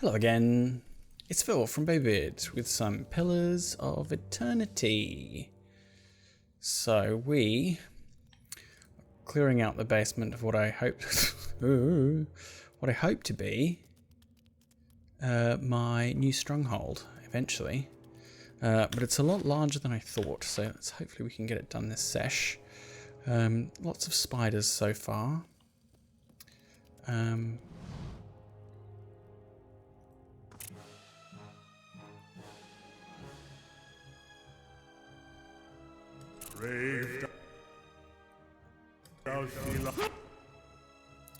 Hello again. It's Phil from Baybeard with some Pillars of Eternity. So we are clearing out the basement of what I hoped to be my new stronghold eventually. But it's a lot larger than I thought, so hopefully we can get it done this sesh. Lots of spiders so far.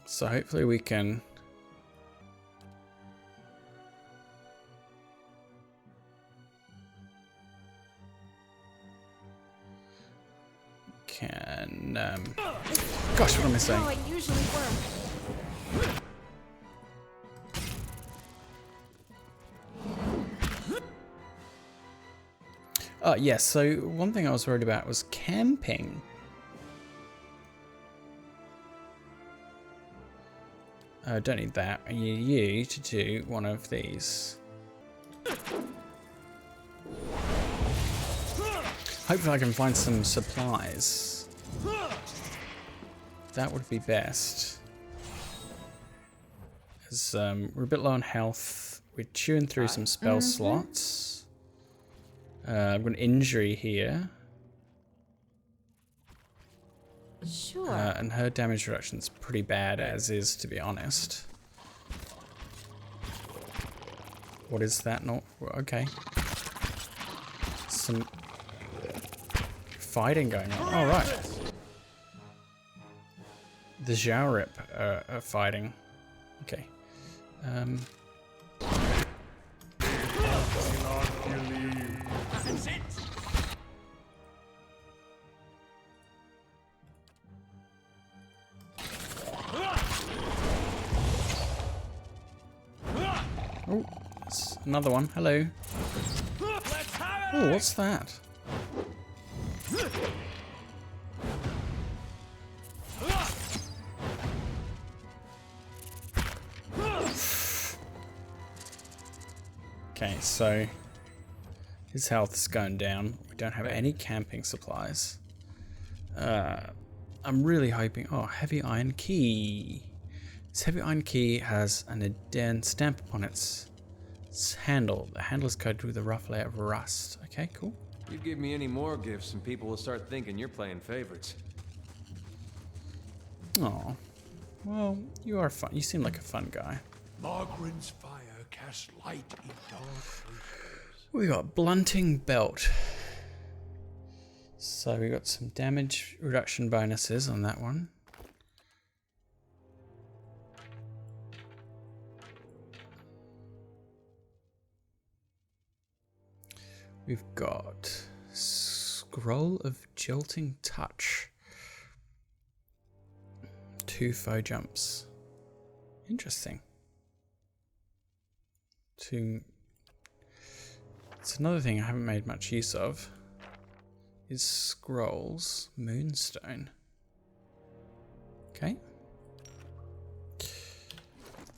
So hopefully we can gosh, what am I saying? How I usually work. Yes, so one thing I was worried about was camping. Don't need that. I need you to do one of these. Hopefully I can find some supplies. That would be best. As we're a bit low on health. We're chewing through some spell slots. I've got an injury here. Sure. And her damage reduction's pretty bad as is, to be honest. What is that? Not okay. Some fighting going on. All right. The Zhaorip are fighting. Okay. Oh, that's another one. Hello. Oh, what's that? Okay, so his health is going down. We don't have any camping supplies. I'm really hoping... Oh, heavy iron key. This heavy iron key has an Eden stamp upon its handle. The handle is coated with a rough layer of rust. Okay, cool. You give me any more gifts and people will start thinking you're playing favorites. Oh, well, you are fun. You seem like a fun guy. Margaren's fire casts light in dark places. We got blunting belt. So we got some damage reduction bonuses on that one. We've got Scroll of Jolting Touch. 2 foe jumps. Interesting. It's another thing I haven't made much use of. Is Scrolls Moonstone. Okay.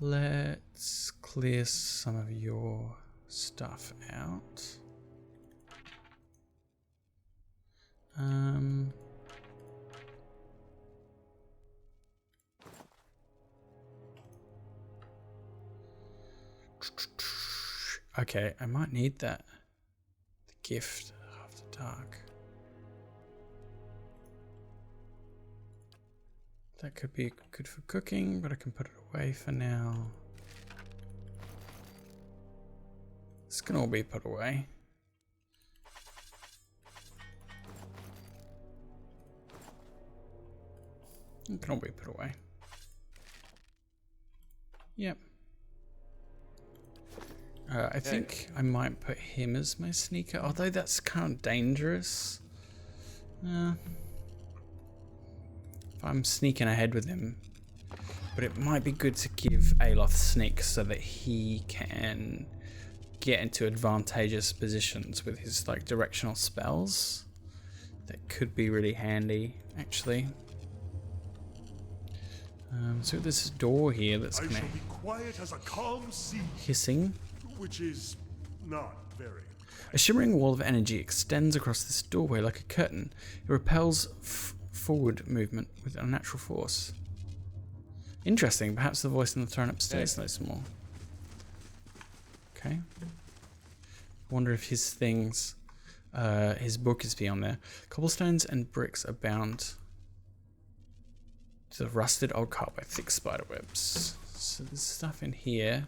Let's clear some of your stuff out. Okay, I might need that. The gift after dark. That could be good for cooking, but I can put it away for now. This can all be put away. It can all be put away. Yep. I think I might put him as my sneaker, although that's kind of dangerous. If I'm sneaking ahead with him. But it might be good to give Aloth sneak so that he can get into advantageous positions with his like directional spells. That could be really handy, actually. So this door here that's I kind shall of be quiet as a calm sea, hissing. which is not very. A shimmering wall of energy extends across this doorway like a curtain. It repels forward movement with unnatural force. Interesting. Perhaps the voice in the throne upstairs knows more. Okay. Wonder if his things, his book is beyond there. Cobblestones and bricks abound to the rusted old carpet by thick spider webs. So there's stuff in here.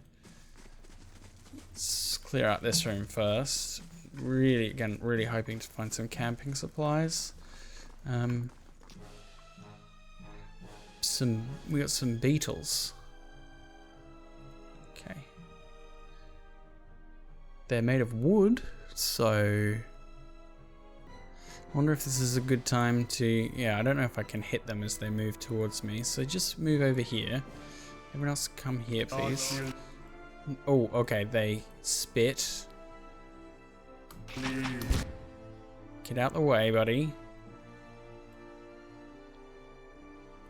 Let's clear out this room first. Really, again, really hoping to find some camping supplies. We got some beetles. Okay. They're made of wood, so I wonder if this is a good time to, yeah, I don't know if I can hit them as they move towards me, so just move over here. Everyone else come here, please. Oh, okay, they spit. Get out the way, buddy.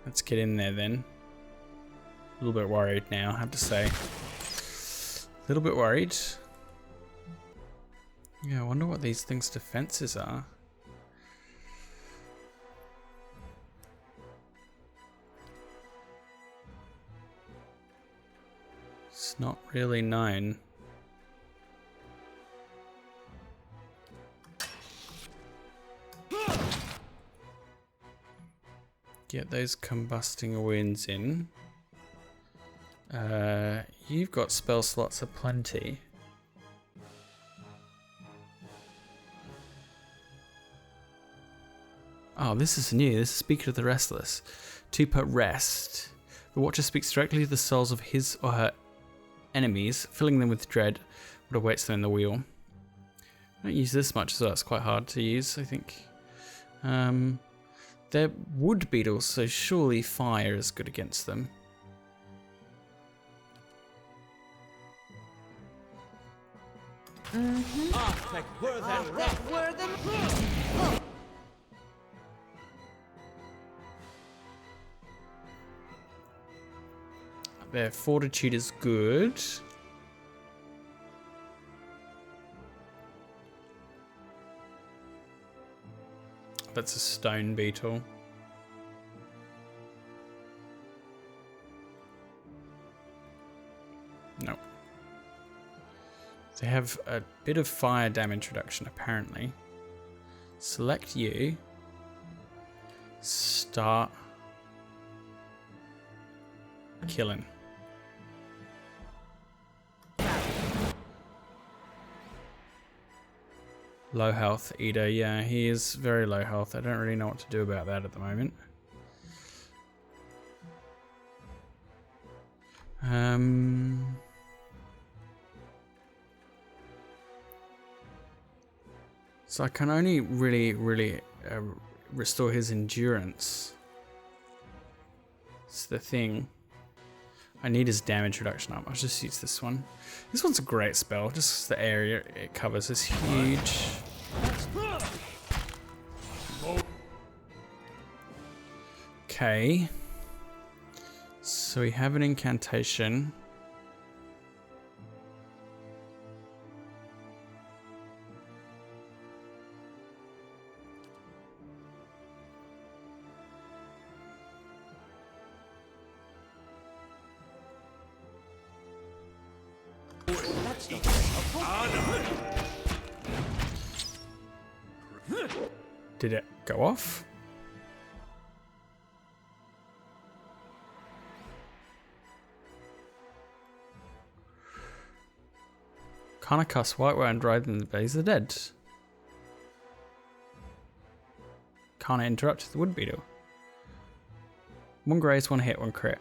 Let's get in there then. A little bit worried now, I have to say. A little bit worried. Yeah, I wonder what these things' defenses are. It's not really known. Get those combusting winds in. You've got spell slots aplenty. Oh, this is new. This is Speaker of the Restless. 2 per rest. The Watcher speaks directly to the souls of his or her enemies, filling them with dread what awaits them in the wheel. I don't use this much, so that's quite hard to use, I think. They're wood beetles, so surely fire is good against them. Their fortitude is good. That's a stone beetle. No. They have a bit of fire damage reduction, apparently. Select you. Start killing. Low health, Eater. Yeah, he is very low health. I don't really know what to do about that at the moment. So I can only really restore his endurance. It's the thing. I need his damage reduction up. I'll just use this one. This one's a great spell. Just the area it covers is huge. Okay. So we have an incantation. Did it go off? Can't I cast Whiteware and Drive in the Days of the Dead? Can't I interrupt the Wood Beetle? 1 graze, 1 hit, 1 crit.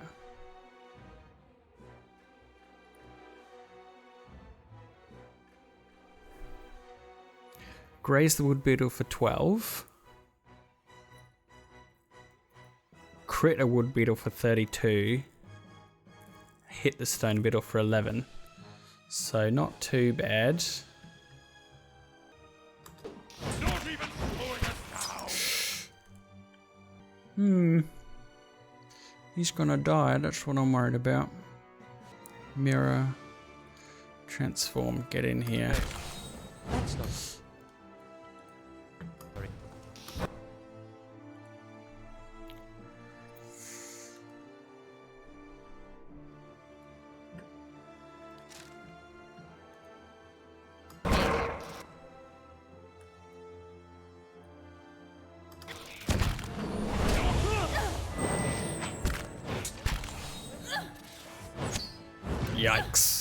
Graze the Wood Beetle for 12. Crit a Wood Beetle for 32. Hit the Stone Beetle for 11. So not too bad. Not even slowing us down. He's gonna die, that's what I'm worried about. Mirror. Transform, get in here. That's not. Sorry. Yikes.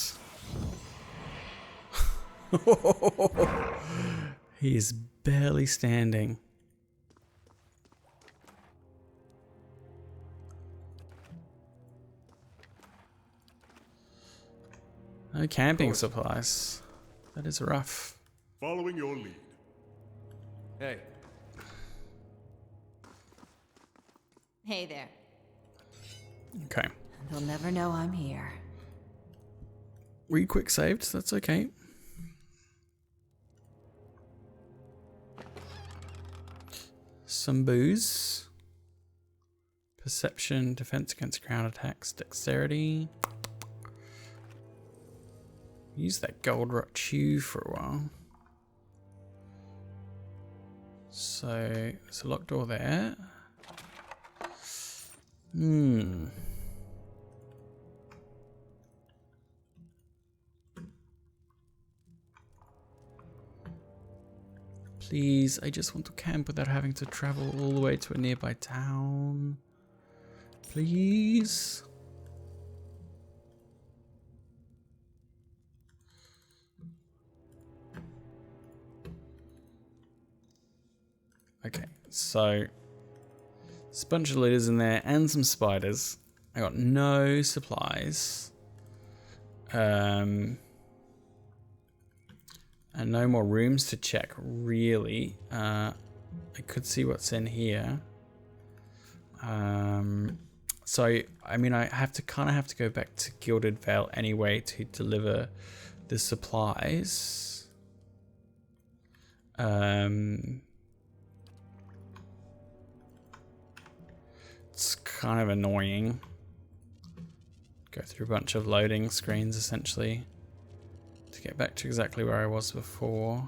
He's barely standing. No camping supplies. That is rough. Following your lead. Hey, Hey there. Okay. They'll never know I'm here. We quick saved, that's okay. Some booze. Perception, defense against ground attacks, dexterity. Use that gold rock chew for a while. So, there's a locked door there. Please, I just want to camp without having to travel all the way to a nearby town. Please. Okay, so there's a bunch of looters in there and some spiders. I got no supplies. And no more rooms to check, really. I could see what's in here. So, I mean, I have to go back to Gilded Vale anyway to deliver the supplies. It's kind of annoying. Go through a bunch of loading screens, essentially, to get back to exactly where I was before.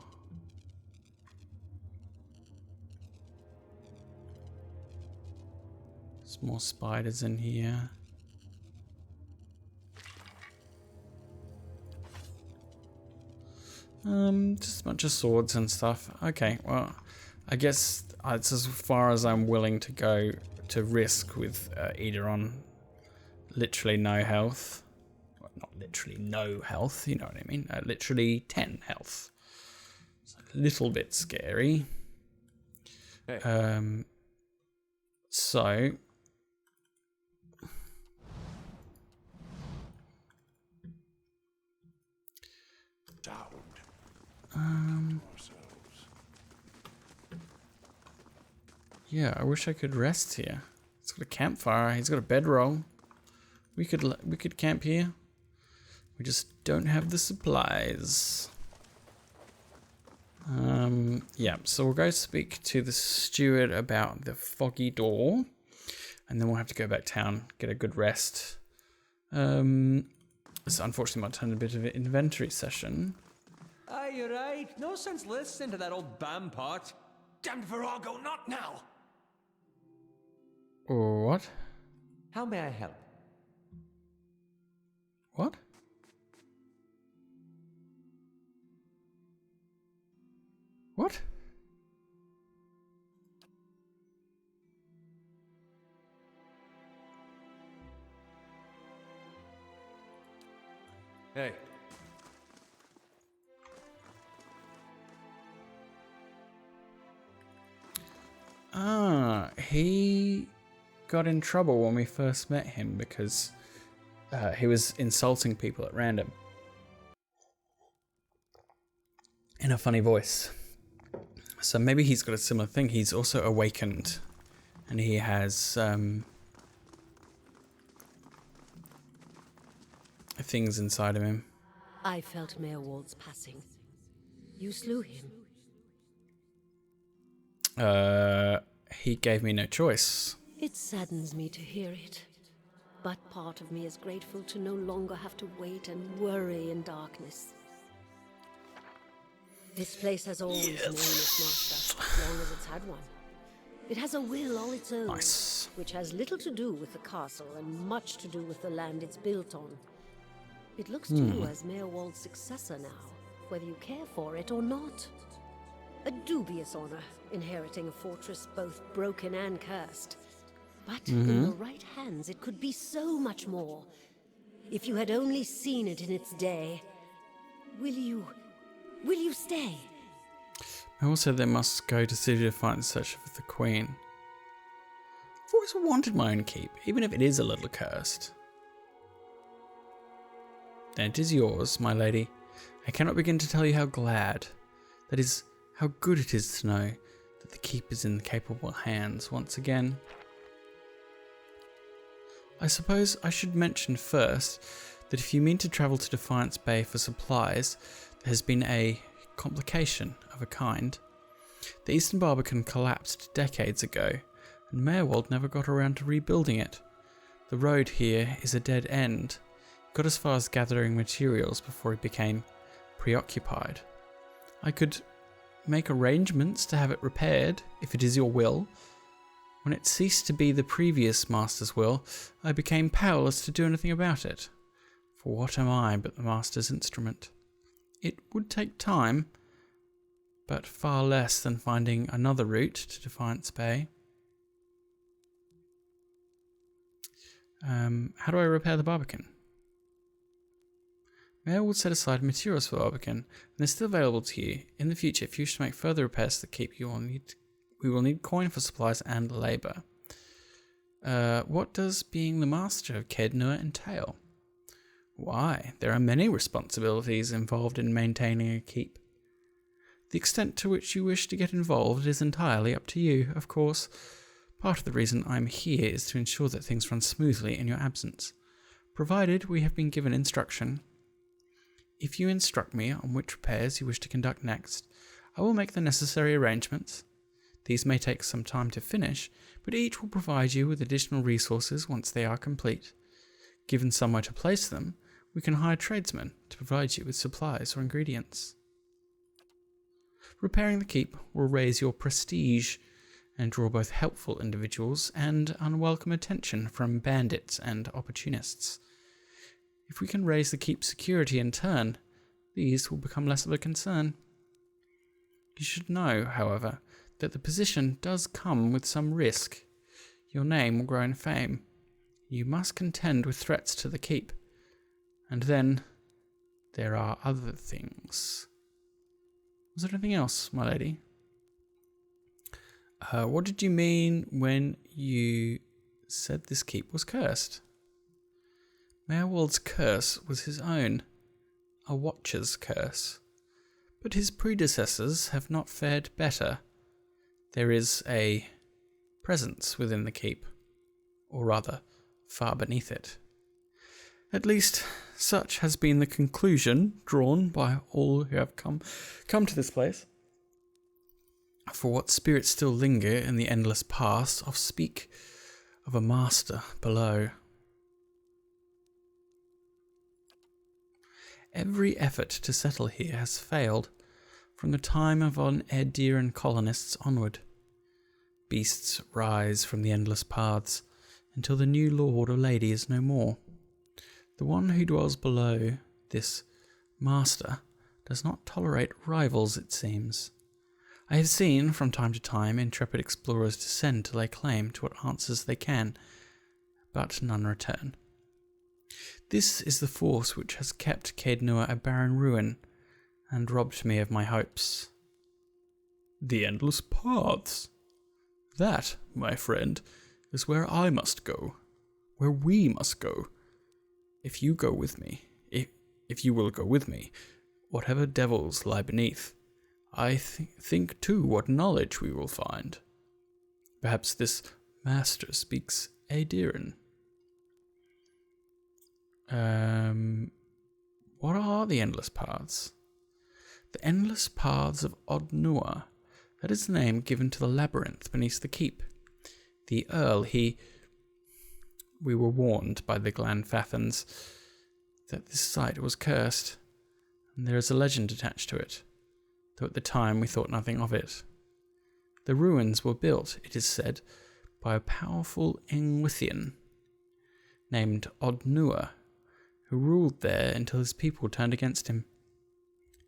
There's more spiders in here. Just a bunch of swords and stuff. Okay, well, I guess it's as far as I'm willing to go to risk with Ida on literally no health. Well, not literally no health, you know what I mean? Literally 10 health. It's a little bit scary. hey. So yeah, I wish I could rest here. It's got a campfire. He's got a bedroll. We could camp here. We just don't have the supplies. Yeah, so we'll go speak to the steward about the foggy door, and then we'll have to go back town, get a good rest. This unfortunately might turn into a bit of an inventory session. Aye, you're right. No sense listening to that old bam pot. Damned Virago, not now! What? How may I help? What? What? Hey. He got in trouble when we first met him because he was insulting people at random in a funny voice. So maybe he's got a similar thing. He's also awakened, and he has things inside of him. I felt Mayor Wald's passing. You slew him. He gave me no choice. It saddens me to hear it. but part of me is grateful to no longer have to wait and worry in darkness. This place has always known its master, as long as it's had one. It has a will all its own, Nice. which has little to do with the castle and much to do with the land it's built on. It looks to you as Mayor Wald's successor now, whether you care for it or not. A dubious honor, inheriting a fortress both broken and cursed. But in the right hands, it could be so much more. If you had only seen it in its day. Will you stay? Also, they must go to City to find search for the Queen. I've always wanted my own keep, even if it is a little cursed. Then it is yours, my lady. I cannot begin to tell you how glad, that is, how good it is to know that the keep is in capable hands once again. I suppose I should mention first that if you mean to travel to Defiance Bay for supplies, there has been a complication of a kind. The Eastern Barbican collapsed decades ago, and Mayor Wald never got around to rebuilding it. The road here is a dead end. He got as far as gathering materials before he became preoccupied. I could make arrangements to have it repaired, if it is your will. When it ceased to be the previous master's will, I became powerless to do anything about it. For what am I but the master's instrument? It would take time, but far less than finding another route to Defiance Bay. How do I repair the Barbican? Mayor will set aside materials for the Barbican, and they're still available to you. In the future, if you wish to make further repairs to the keep, we will need coin for supplies and labour. What does being the master of Kednur entail? Why, there are many responsibilities involved in maintaining a keep. The extent to which you wish to get involved is entirely up to you, of course. Part of the reason I'm here is to ensure that things run smoothly in your absence, provided we have been given instruction. If you instruct me on which repairs you wish to conduct next, I will make the necessary arrangements. These may take some time to finish, but each will provide you with additional resources once they are complete. Given somewhere to place them, we can hire tradesmen to provide you with supplies or ingredients. Repairing the keep will raise your prestige and draw both helpful individuals and unwelcome attention from bandits and opportunists. If we can raise the keep's security in turn, these will become less of a concern. You should know, however, that the position does come with some risk. Your name will grow in fame. You must contend with threats to the keep. And then there are other things. Was there anything else, my lady? What did you mean when you said this keep was cursed? Mayor Wald's curse was his own, a watcher's curse. But his predecessors have not fared better. There is a presence within the keep, or rather, far beneath it. At least, such has been the conclusion drawn by all who have come to this place. For what spirits still linger in the endless past, I'll speak of a master below. Every effort to settle here has failed, from the time of Ed-Deeran colonists onward. Beasts rise from the endless paths, until the new lord or lady is no more. The one who dwells below, this master, does not tolerate rivals, it seems. I have seen, from time to time, intrepid explorers descend to lay claim to what answers they can, but none return. This is the force which has kept Kednur a barren ruin, and robbed me of my hopes. The endless paths. That, my friend, is where I must go, where we must go. If you go with me, if you will go with me, whatever devils lie beneath, I think too what knowledge we will find. Perhaps this master speaks Ed-Deeran. What are the endless paths? The endless paths of Odnua. That is the name given to the labyrinth beneath the keep. The Earl, we were warned by the Glanfathans that this site was cursed, and there is a legend attached to it, though at the time we thought nothing of it. The ruins were built, it is said, by a powerful Engwithian named Odnua, who ruled there until his people turned against him.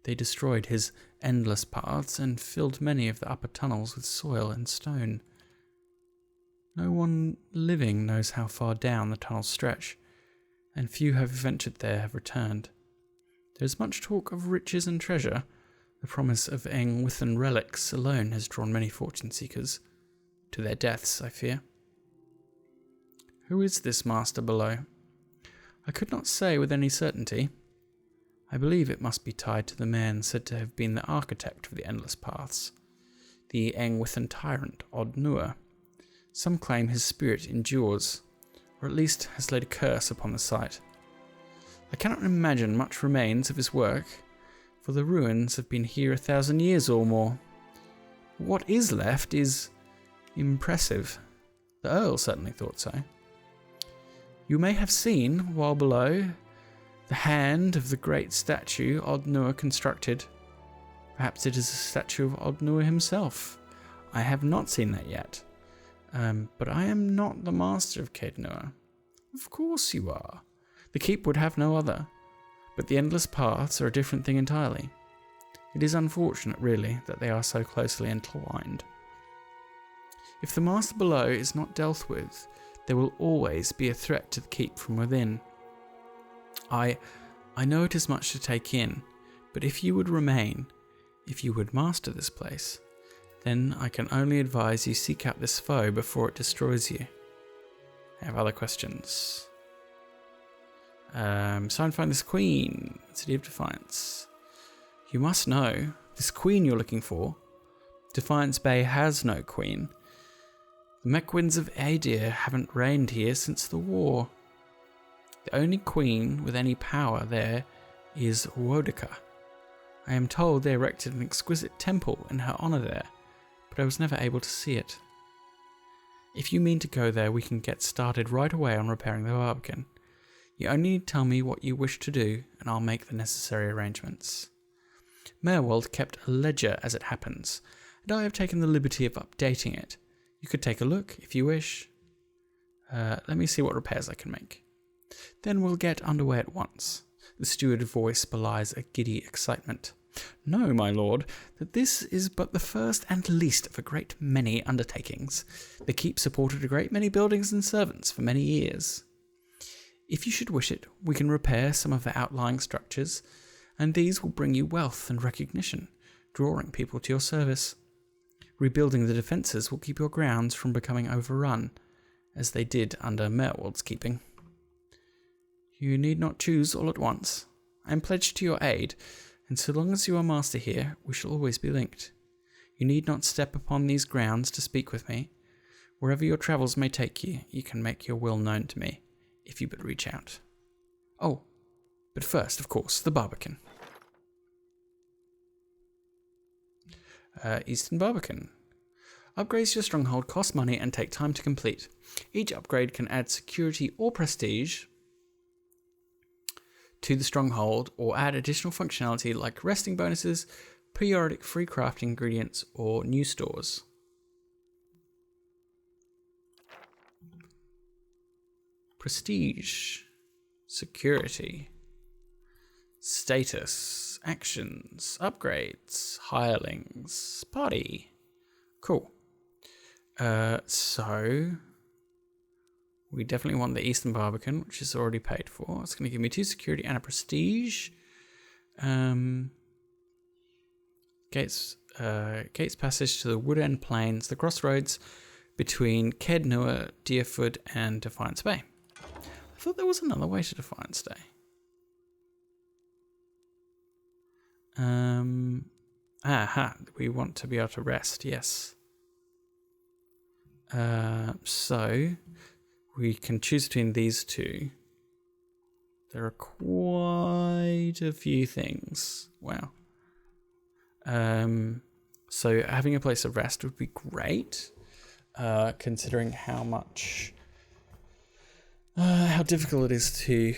They destroyed his endless paths and filled many of the upper tunnels with soil and stone. No one living knows how far down the tunnels stretch, and few who have ventured there have returned. There is much talk of riches and treasure. The promise of Engwithan relics alone has drawn many fortune seekers to their deaths, I fear. Who is this master below? I could not say with any certainty. I believe it must be tied to the man said to have been the architect of the endless paths, the Engwithan tyrant Odnua. Some claim his spirit endures, or at least has laid a curse upon the site. I cannot imagine much remains of his work, for the ruins have been here 1,000 years or more. What is left is impressive. The Earl certainly thought so. You may have seen, while below, the hand of the great statue Odnua constructed. Perhaps it is a statue of Odnua himself. I have not seen that yet. But I am not the master of Caednua. Of course you are. The keep would have no other. But the endless paths are a different thing entirely. It is unfortunate, really, that they are so closely entwined. If the master below is not dealt with, there will always be a threat to the keep from within. I know it is much to take in, but if you would remain, if you would master this place, then I can only advise you seek out this foe before it destroys you. I have other questions. So I'm find this queen, City of Defiance. You must know, this queen you're looking for, Defiance Bay has no queen. The Mechwinds of Aedir haven't reigned here since the war. The only queen with any power there is Wodika. I am told they erected an exquisite temple in her honour there, but I was never able to see it. If you mean to go there, we can get started right away on repairing the Barbican. You only need to tell me what you wish to do, and I'll make the necessary arrangements. Merwold kept a ledger as it happens, and I have taken the liberty of updating it. You could take a look if you wish. Let me see what repairs I can make. Then we'll get underway at once. The steward's voice belies a giddy excitement. Know, my lord, that this is but the first and least of a great many undertakings. The keep supported a great many buildings and servants for many years. If you should wish it, we can repair some of the outlying structures, and these will bring you wealth and recognition, drawing people to your service. Rebuilding the defences will keep your grounds from becoming overrun, as they did under Merwold's keeping. You need not choose all at once. I am pledged to your aid, and so long as you are master here, we shall always be linked. You need not step upon these grounds to speak with me. Wherever your travels may take you, you can make your will known to me, if you but reach out. Oh, but first, of course, the Barbican. Eastern Barbican. Upgrades to your stronghold cost money and take time to complete. Each upgrade can add security or prestige to the stronghold or add additional functionality like resting bonuses, periodic free crafting ingredients, or new stores. Prestige, security, status, actions, upgrades, hirelings, party. Cool. So we definitely want the Eastern Barbican, which is already paid for. It's going to give me 2 security and a prestige. Gates passage to the Woodend Plains, the crossroads between Caednua, Deerfoot, and Defiance Bay. I thought there was another way to Defiance Day. We want to be able to rest, yes. So we can choose between these two. There are quite a few things. Wow. So having a place of rest would be great, considering how much How difficult it is to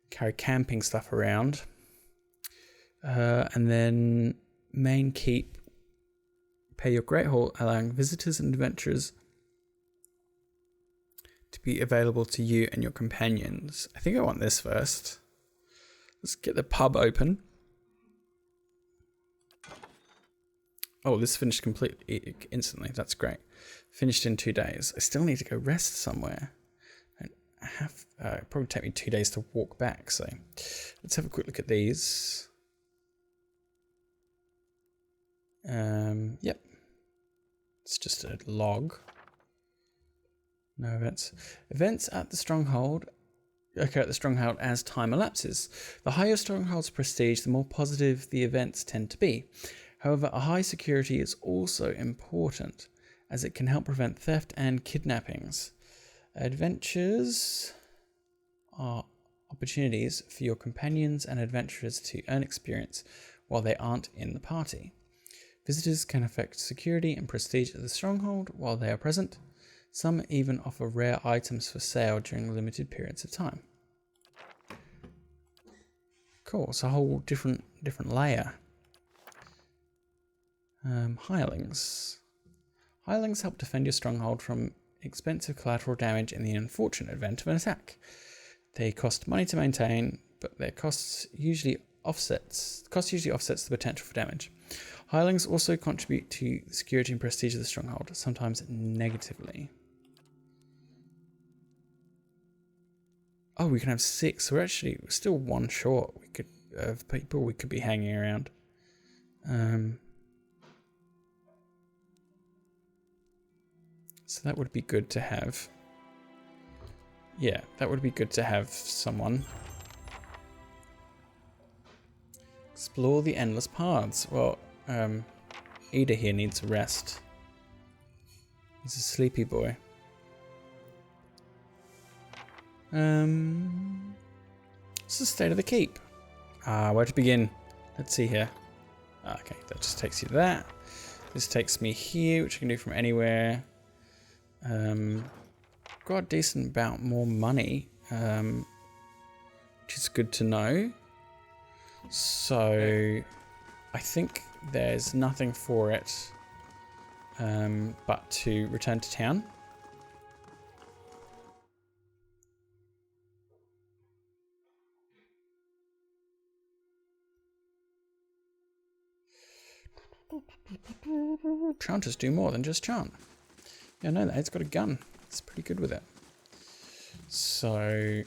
carry camping stuff around. And then main keep, pay your great hall, allowing visitors and adventurers to be available to you and your companions. I think I want this first. Let's get the pub open. Oh, this finished completely instantly. That's great. Finished in 2 days. I still need to go rest somewhere. I have it'll probably take me 2 days to walk back. So let's have a quick look at these. Yep. It's just a log. No events. Events at the stronghold occur at the stronghold as time elapses. The higher stronghold's prestige, the more positive the events tend to be. However, a high security is also important, as it can help prevent theft and kidnappings. Adventures are opportunities for your companions and adventurers to earn experience while they aren't in the party. Visitors can affect security and prestige at the stronghold while they are present. Some even offer rare items for sale during limited periods of time. Cool, it's a whole different layer. Hirelings. Hirelings help defend your stronghold from expensive collateral damage in the unfortunate event of an attack. They cost money to maintain, but their cost usually offsets the potential for damage. Hirelings also contribute to the security and prestige of the stronghold, sometimes negatively. Oh, we can have 6. We're still one short. We could of people we could be hanging around. So that would be good to have. Yeah, that would be good to have someone. Explore the endless paths. Well, Ida here needs a rest. He's a sleepy boy. What's the state of the keep? Where to begin? Let's see here. Okay, that just takes you to that. This takes me here, which I can do from anywhere. Got a decent amount more money, which is good to know. So I think there's nothing for it but to return to town. Chanters do more than just chant. Yeah, I know that. It's got a gun. It's pretty good with it. So...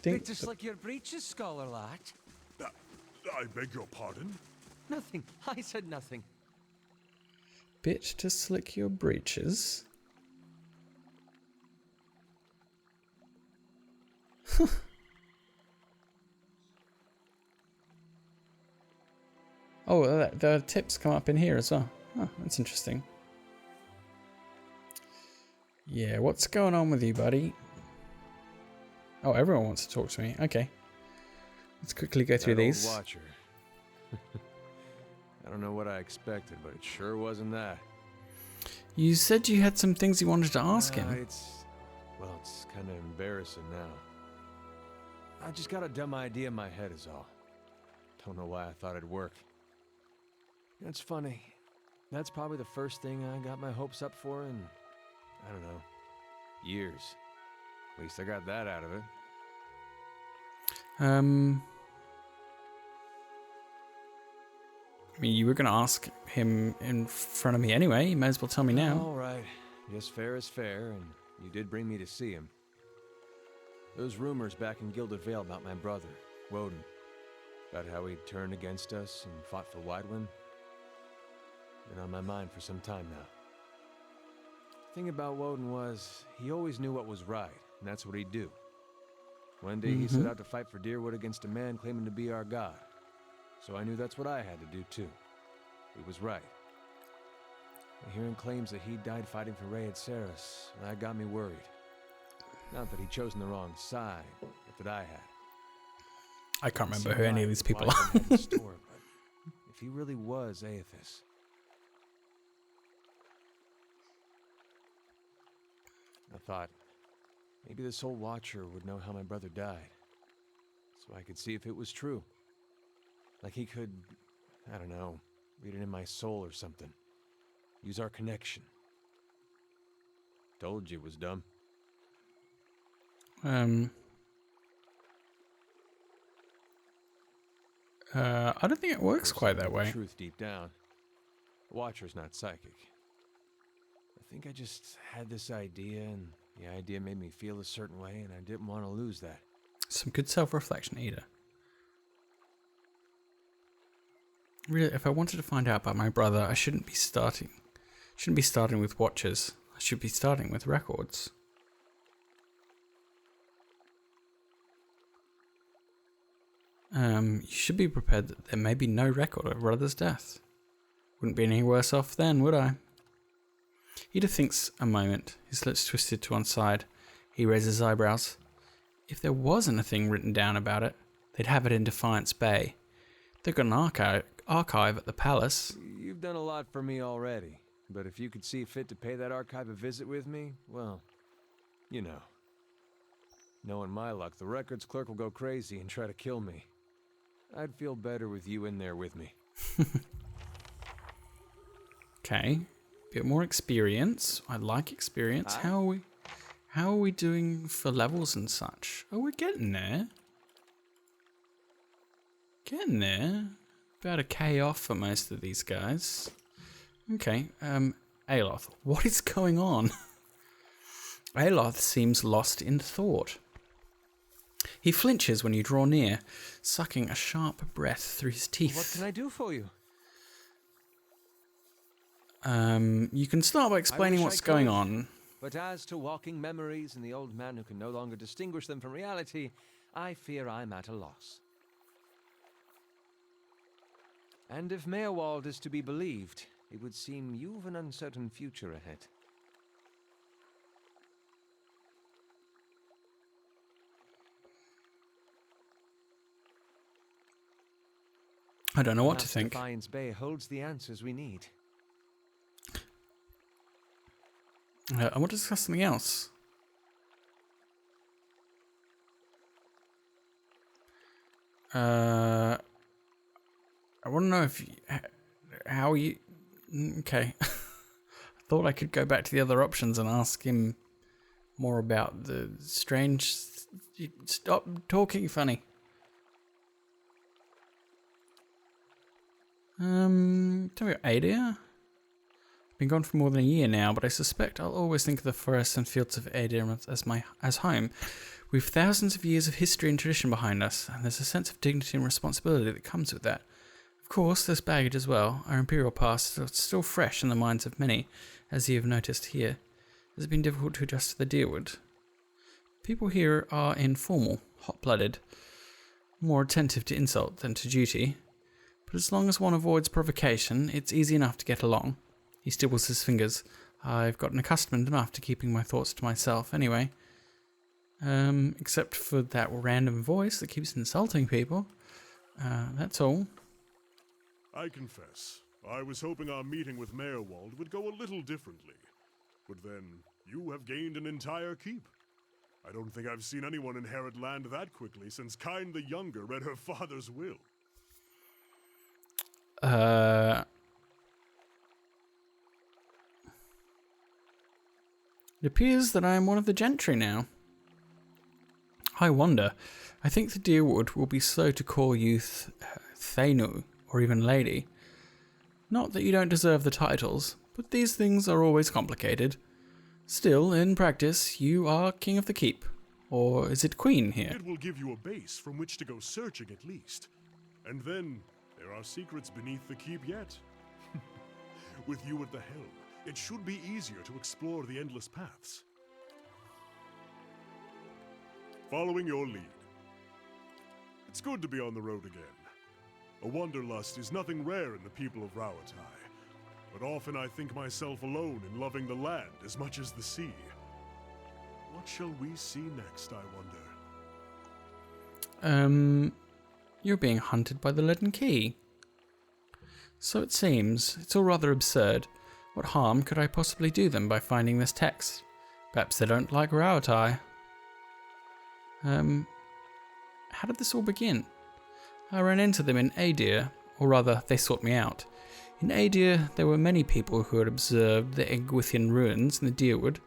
Bit to slick your breeches, scholar lad. I beg your pardon? Nothing. I said nothing. Bit to slick your breeches. Oh, the tips come up in here as well. Oh, that's interesting. Yeah, what's going on with you, buddy? Oh, everyone wants to talk to me. Okay. Let's quickly go through these. Old watcher. I don't know what I expected, but it sure wasn't that. You said you had some things you wanted to ask him. It's kind of embarrassing now. I just got a dumb idea in my head is all. Don't know why I thought it'd work. It's funny. That's probably the first thing I got my hopes up for in, I don't know, years. At least I got that out of it. I mean, you were going to ask him in front of me anyway. You may as well tell me now. All right. Yes, fair is fair, and you did bring me to see him. Those rumors back in Gilded Vale about my brother, Woden, about how he turned against us and fought for Widewind, been on my mind for some time now. The thing about Woden was, he always knew what was right, and that's what he'd do. One day he set out to fight for Deerwood against a man claiming to be our god. So I knew that's what I had to do too. He was right. And hearing claims that he died fighting for Rhea Ceres, that got me worried. Not that he'd chosen the wrong side, but that I had. I can't remember who any of these people are. But if he really was Aethys, I thought, maybe this old Watcher would know how my brother died, so I could see if it was true. Like he could, I don't know, read it in my soul or something. Use our connection. Told you it was dumb. I don't think it works quite that way. Truth deep down. The Watcher's not psychic. I think I just had this idea, and the idea made me feel a certain way, and I didn't want to lose that. Some good self-reflection, Ada. Really, if I wanted to find out about my brother, I shouldn't be starting with watches. I should be starting with records. You should be prepared that there may be no record of brother's death. Wouldn't be any worse off then, would I? Ida thinks a moment, his lips twisted to one side. He raises his eyebrows. If there wasn't a thing written down about it, they'd have it in Defiance Bay. They've got an archive at the palace. You've done a lot for me already, but if you could see fit to pay that archive a visit with me, well, you know. Knowing my luck, the records clerk will go crazy and try to kill me. I'd feel better with you in there with me. Okay. Bit more experience. I like experience. How are we doing for levels and such? Oh, we're getting there. Getting there. About a K off for most of these guys. Okay. Aloth, what is going on? Aloth seems lost in thought. He flinches when you draw near, sucking a sharp breath through his teeth. What can I do for you? You can start by explaining what's going on. But as to walking memories and the old man who can no longer distinguish them from reality, I fear I'm at a loss. And if Meerwald is to be believed, it would seem you've an uncertain future ahead. I don't know what to think. Defiance Bay holds the answers we need. I want to discuss something else. I want to know if how you. Okay, I thought I could go back to the other options and ask him more about the strange. Stop talking funny. Tell me about Adir. Been gone for more than a year now, but I suspect I'll always think of the forests and fields of Adir as home. We've thousands of years of history and tradition behind us, and there's a sense of dignity and responsibility that comes with that. Of course, there's baggage as well. Our imperial past is still fresh in the minds of many, as you have noticed here. It has been difficult to adjust to the Deerwood. People here are informal, hot-blooded, more attentive to insult than to duty. But as long as one avoids provocation, it's easy enough to get along. He stibbles his fingers. I've gotten accustomed enough to keeping my thoughts to myself anyway. Except for that random voice that keeps insulting people. That's all. I confess, I was hoping our meeting with Meerwald would go a little differently. But then, you have gained an entire keep. I don't think I've seen anyone inherit land that quickly since Kyne the Younger read her father's will. It appears that I am one of the gentry now. I wonder. I think the Deerwood will be slow to call you Thanu, or even Lady. Not that you don't deserve the titles, but these things are always complicated. Still, in practice, you are king of the keep. Or is it queen here? It will give you a base from which to go searching at least. And then, there are secrets beneath the keep yet. With you at the helm, it should be easier to explore the endless paths. Following your lead. It's good to be on the road again. A wanderlust is nothing rare in the people of Rawatai, but often I think myself alone in loving the land as much as the sea. What shall we see next, I wonder? You're being hunted by the Leaden Key. So it seems. It's all rather absurd. What harm could I possibly do them by finding this text? Perhaps they don't like Rawatai. How did this all begin? I ran into them in Adir, or rather, they sought me out. In Adir, there were many people who had observed the Egwithian ruins in the Deerwood,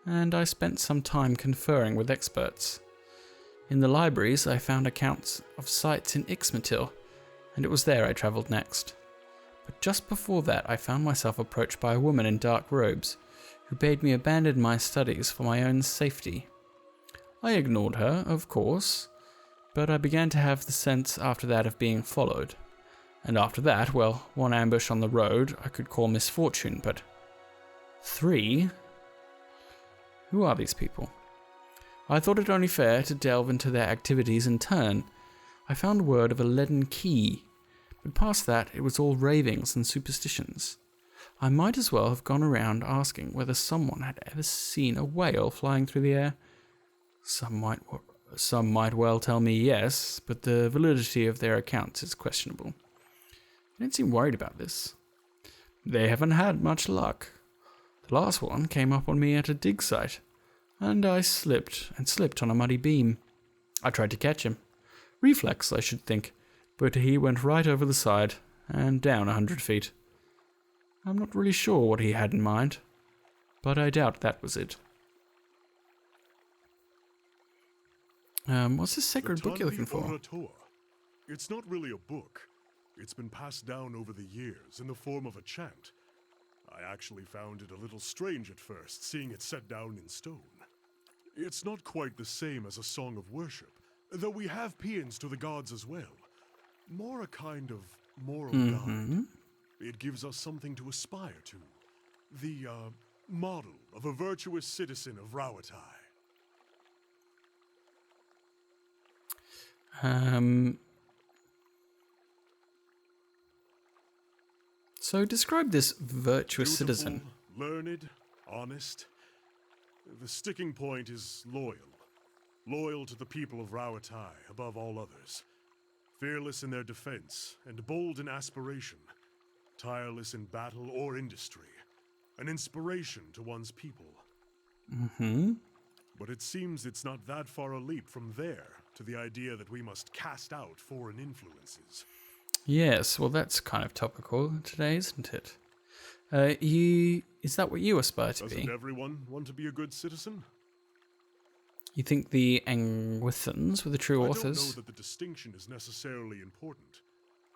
and I spent some time conferring with experts. In the libraries, I found accounts of sites in Ixmitil, and it was there I travelled next. But just before that, I found myself approached by a woman in dark robes, who bade me abandon my studies for my own safety. I ignored her, of course, but I began to have the sense after that of being followed. And after that, well, one ambush on the road I could call misfortune, but 3? Who are these people? I thought it only fair to delve into their activities in turn. I found word of a leaden key, but past that it was all ravings and superstitions. I might as well have gone around asking whether someone had ever seen a whale flying through the air. Some might well tell me yes, but the validity of their accounts is questionable. They don't seem worried about this. They haven't had much luck. The last one came up on me at a dig site, and I slipped on a muddy beam. I tried to catch him. Reflex, I should think, but he went right over the side and down 100 feet. I'm not really sure what he had in mind, but I doubt that was it. What's this sacred book you're looking for? Orator. It's not really a book. It's been passed down over the years in the form of a chant. I actually found it a little strange at first, seeing it set down in stone. It's not quite the same as a song of worship, though we have paeans to the gods as well. More a kind of moral guide. It gives us something to aspire to. The, model of a virtuous citizen of Rawatai. So describe this virtuous Beautiful, citizen. Learned, honest. The sticking point is loyal. Loyal to the people of Rawatai above all others. Fearless in their defense and bold in aspiration. Tireless in battle or industry. An inspiration to one's people. But it seems it's not that far a leap from there to the idea that we must cast out foreign influences. Yes, well that's kind of topical today, isn't it? Is that what you aspire to Doesn't be? everyone want to be a good citizen? You think the Engwithans were the true I don't authors? know that the distinction is necessarily important.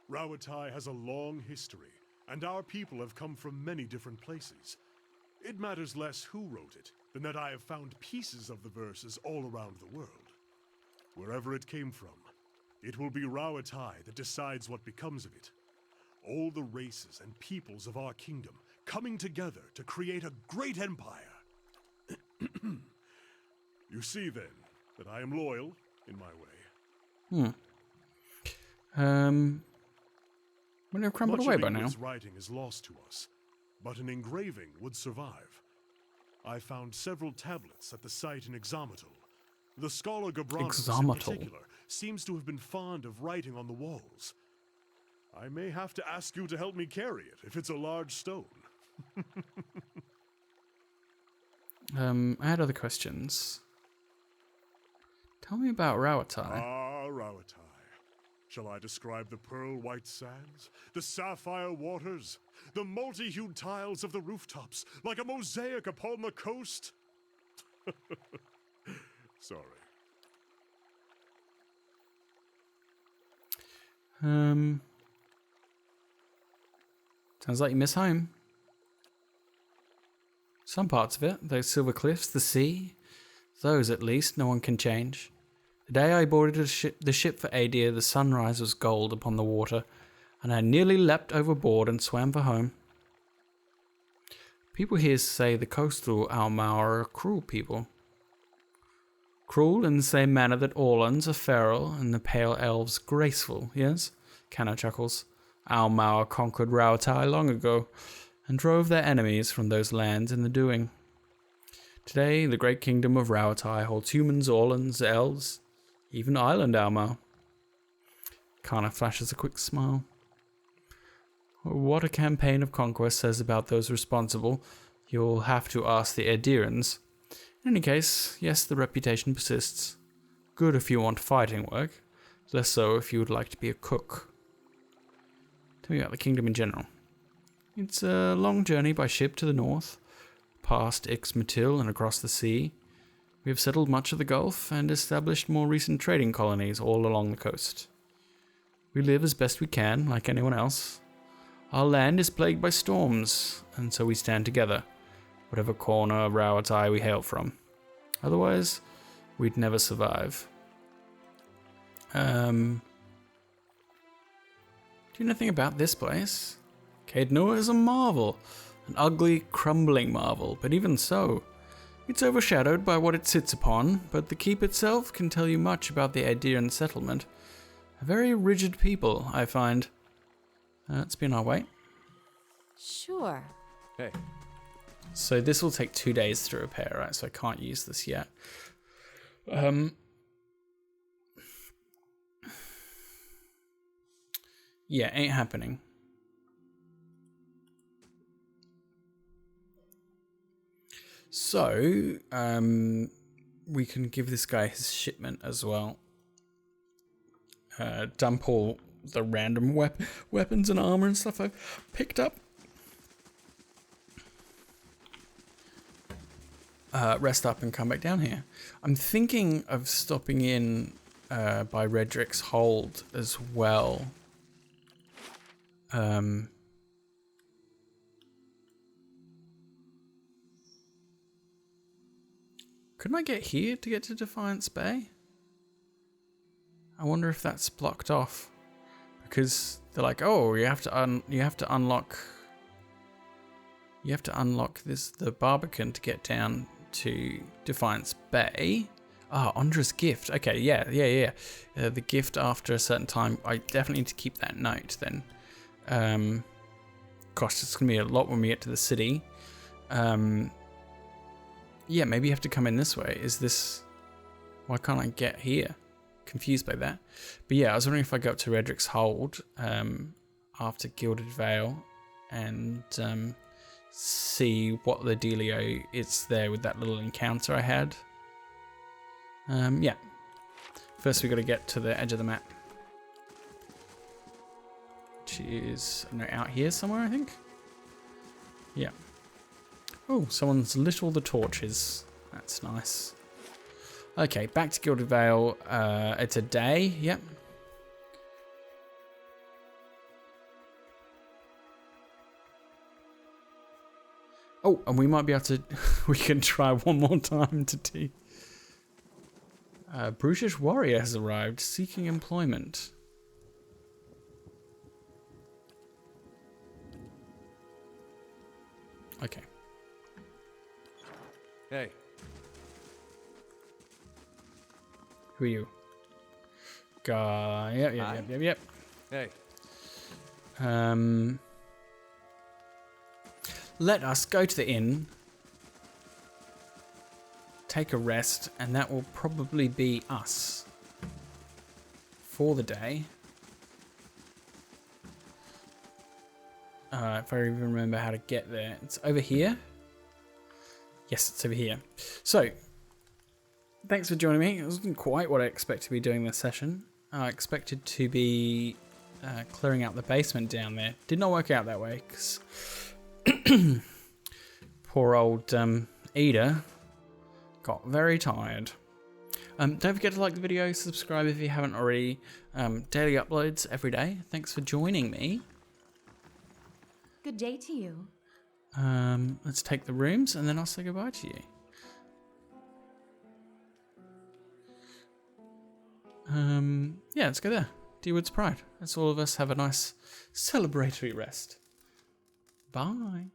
Rawatai has a long history, and our people have come from many different places. It matters less who wrote it than that I have found pieces of the verses all around the world. Wherever it came from, it will be Rawatai that decides what becomes of it. All the races and peoples of our kingdom coming together to create a great empire. You see, then, that I am loyal in my way. Would have crumbled Much away of by now. Ingrid's writing is lost to us, but an engraving would survive. I found several tablets at the site in Exomatal. The scholar Gabranus, in particular, seems to have been fond of writing on the walls. I may have to ask you to help me carry it, if it's a large stone. I had other questions. Tell me about Rawatai. Ah, Rawatai. Shall I describe the pearl-white sands, the sapphire waters, the multi-hued tiles of the rooftops, like a mosaic upon the coast? Sorry. Sounds like you miss home. Some parts of it, those silver cliffs, the sea, those at least no one can change. The day I boarded the ship for Adir, the sunrise was gold upon the water, and I nearly leapt overboard and swam for home. People here say the coastal Almau are a cruel people. Cruel in the same manner that Orlans are feral and the pale elves graceful, yes? Canna chuckles. Almau conquered Rawatai long ago, and drove their enemies from those lands in the doing. Today, the great kingdom of Rawatai holds humans, Orlans, elves, even Island Almau. Kana flashes a quick smile. What a campaign of conquest says about those responsible, you'll have to ask the Adirans. In any case, yes, the reputation persists. Good if you want fighting work, less so if you would like to be a cook. Tell me about the kingdom in general. It's a long journey by ship to the north, past Ixmitil and across the sea. We have settled much of the Gulf and established more recent trading colonies all along the coast. We live as best we can, like anyone else. Our land is plagued by storms, and so we stand together, whatever corner of Rawatai we hail from. Otherwise, we'd never survive. Do you know anything about this place? Caed Nua is a marvel, an ugly, crumbling marvel, but even so, it's overshadowed by what it sits upon, but the keep itself can tell you much about the Aedean settlement. A very rigid people, I find. It's been our way. Sure. Hey, So this will take 2 days to repair, right? So I can't use this yet. Yeah, ain't happening. So, we can give this guy his shipment as well. Dump all the random weapons and armor and stuff I've picked up. Rest up and come back down here. I'm thinking of stopping in by Redrick's Hold as well. Couldn't I get here to get to Defiance Bay? I wonder if that's blocked off because they're like, oh, you have to unlock the Barbican to get down to Defiance Bay. Ah, Ondra's gift. Okay, yeah. The gift after a certain time. I definitely need to keep that note then. Gosh, it's gonna be a lot when we get to the city. Yeah, maybe you have to come in this way. Why can't I get here? Confused by that. But yeah, I was wondering if I go up to Redrick's Hold after Gilded Vale and see what the dealio is there with that little encounter I had. Yeah. First we got to get to the edge of the map. Which is out here somewhere, I think. Yeah. Oh, someone's lit all the torches. That's nice. Okay, back to Gilded Vale. It's a day. Yep. Oh, and we might be able to... we can try one more time to do... Brutish warrior has arrived, seeking employment. Okay. hey. Who are you? Guy. Yep. Hey. Let us go to the inn, take a rest, and that will probably be us for the day. If I even remember how to get there. It's over here. Yes, it's over here. So, thanks for joining me. It wasn't quite what I expected to be doing this session. I expected to be clearing out the basement down there. Did not work out that way, because poor old Ada got very tired. Don't forget to like the video, subscribe if you haven't already. Daily uploads every day. Thanks for joining me. Good day to you. Let's take the rooms and then I'll say goodbye to you. Yeah, let's go there. Deerwood's Pride. Let's all of us have a nice celebratory rest. Bye.